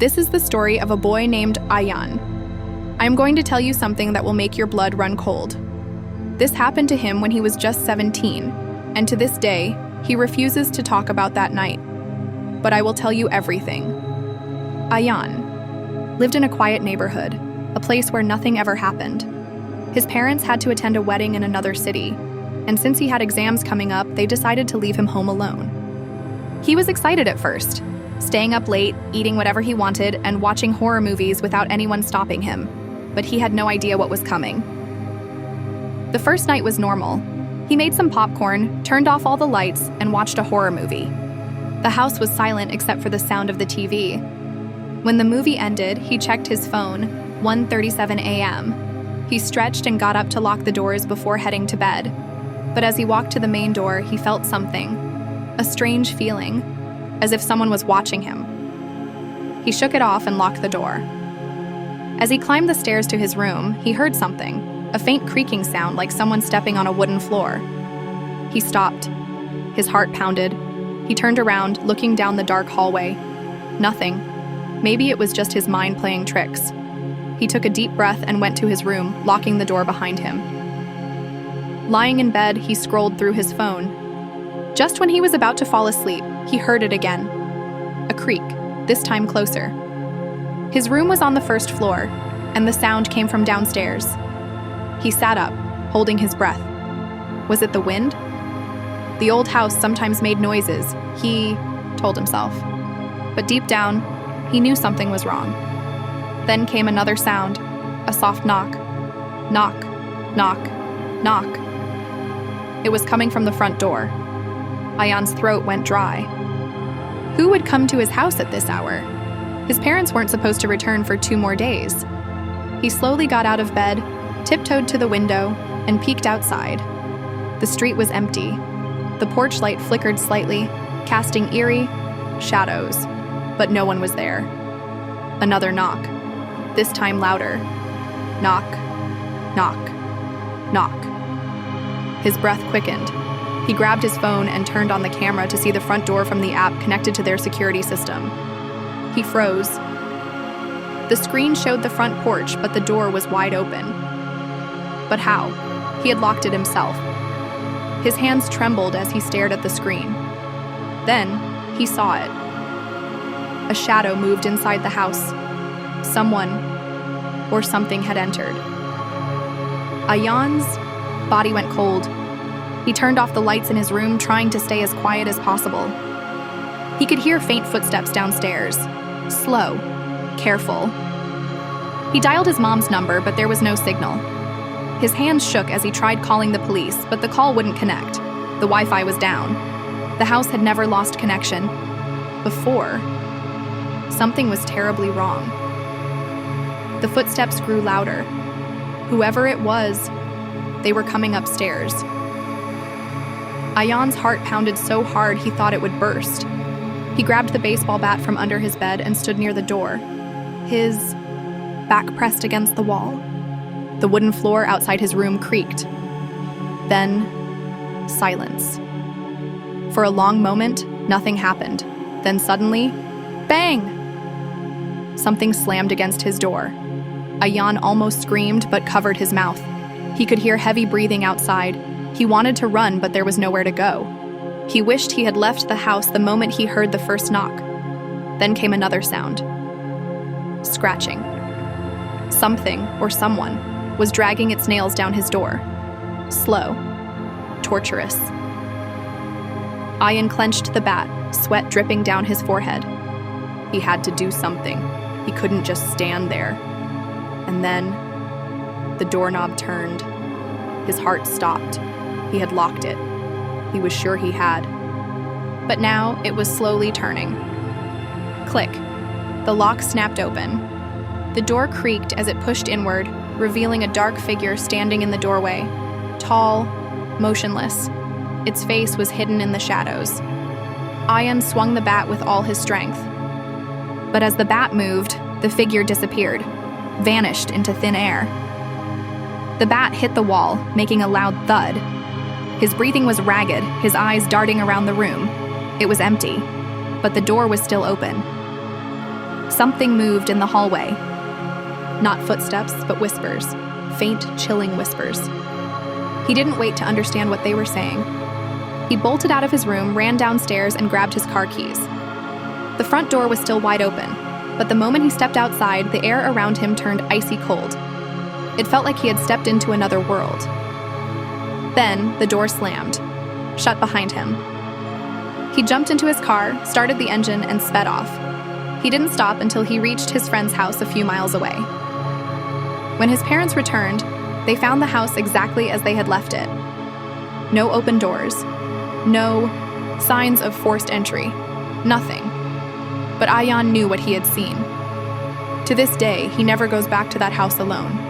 This is the story of a boy named Ayan. I'm going to tell you something that will make your blood run cold. This happened to him when he was just 17, and to this day, he refuses to talk about that night. But I will tell you everything. Ayan lived in a quiet neighborhood, a place where nothing ever happened. His parents had to attend a wedding in another city, and since he had exams coming up, they decided to leave him home alone. He was excited at first, staying up late, eating whatever he wanted, and watching horror movies without anyone stopping him, but he had no idea what was coming. The first night was normal. He made some popcorn, turned off all the lights, and watched a horror movie. The house was silent except for the sound of the TV. When the movie ended, he checked his phone, 1:37 a.m. He stretched and got up to lock the doors before heading to bed. But as he walked to the main door, he felt something. A strange feeling, as if someone was watching him. He shook it off and locked the door. As he climbed the stairs to his room, he heard something, a faint creaking sound like someone stepping on a wooden floor. He stopped. His heart pounded. He turned around, looking down the dark hallway. Nothing. Maybe it was just his mind playing tricks. He took a deep breath and went to his room, locking the door behind him. Lying in bed, he scrolled through his phone. Just when he was about to fall asleep, he heard it again. A creak, this time closer. His room was on the first floor, and the sound came from downstairs. He sat up, holding his breath. Was it the wind? The old house sometimes made noises, he told himself. But deep down, he knew something was wrong. Then came another sound, a soft knock. Knock, knock, knock. It was coming from the front door. Ayan's throat went dry. Who would come to his house at this hour? His parents weren't supposed to return for 2 more days. He slowly got out of bed, tiptoed to the window, and peeked outside. The street was empty. The porch light flickered slightly, casting eerie shadows, but no one was there. Another knock, this time louder. Knock, knock, knock. His breath quickened. He grabbed his phone and turned on the camera to see the front door from the app connected to their security system. He froze. The screen showed the front porch, but the door was wide open. But how? He had locked it himself. His hands trembled as he stared at the screen. Then, he saw it. A shadow moved inside the house. Someone or something had entered. Ayan's body went cold. He turned off the lights in his room, trying to stay as quiet as possible. He could hear faint footsteps downstairs. Slow, careful. He dialed his mom's number, but there was no signal. His hands shook as he tried calling the police, but the call wouldn't connect. The Wi-Fi was down. The house had never lost connection. Before, something was terribly wrong. The footsteps grew louder. Whoever it was, they were coming upstairs. Ayan's heart pounded so hard he thought it would burst. He grabbed the baseball bat from under his bed and stood near the door, his back pressed against the wall. The wooden floor outside his room creaked. Then, silence. For a long moment, nothing happened. Then suddenly, bang! Something slammed against his door. Ayan almost screamed but covered his mouth. He could hear heavy breathing outside. He wanted to run, but there was nowhere to go. He wished he had left the house the moment he heard the first knock. Then came another sound. Scratching. Something, or someone, was dragging its nails down his door. Slow. Torturous. Ayan clenched the bat, sweat dripping down his forehead. He had to do something. He couldn't just stand there. And then, the doorknob turned. His heart stopped. He had locked it. He was sure he had. But now it was slowly turning. Click. The lock snapped open. The door creaked as it pushed inward, revealing a dark figure standing in the doorway. Tall, motionless. Its face was hidden in the shadows. Ayan swung the bat with all his strength. But as the bat moved, the figure disappeared, vanished into thin air. The bat hit the wall, making a loud thud. His breathing was ragged, his eyes darting around the room. It was empty, but the door was still open. Something moved in the hallway. Not footsteps, but whispers. Faint, chilling whispers. He didn't wait to understand what they were saying. He bolted out of his room, ran downstairs, and grabbed his car keys. The front door was still wide open, but the moment he stepped outside, the air around him turned icy cold. It felt like he had stepped into another world. Then, the door slammed, shut behind him. He jumped into his car, started the engine, and sped off. He didn't stop until he reached his friend's house a few miles away. When his parents returned, they found the house exactly as they had left it. No open doors. No signs of forced entry. Nothing. But Ayan knew what he had seen. To this day, he never goes back to that house alone.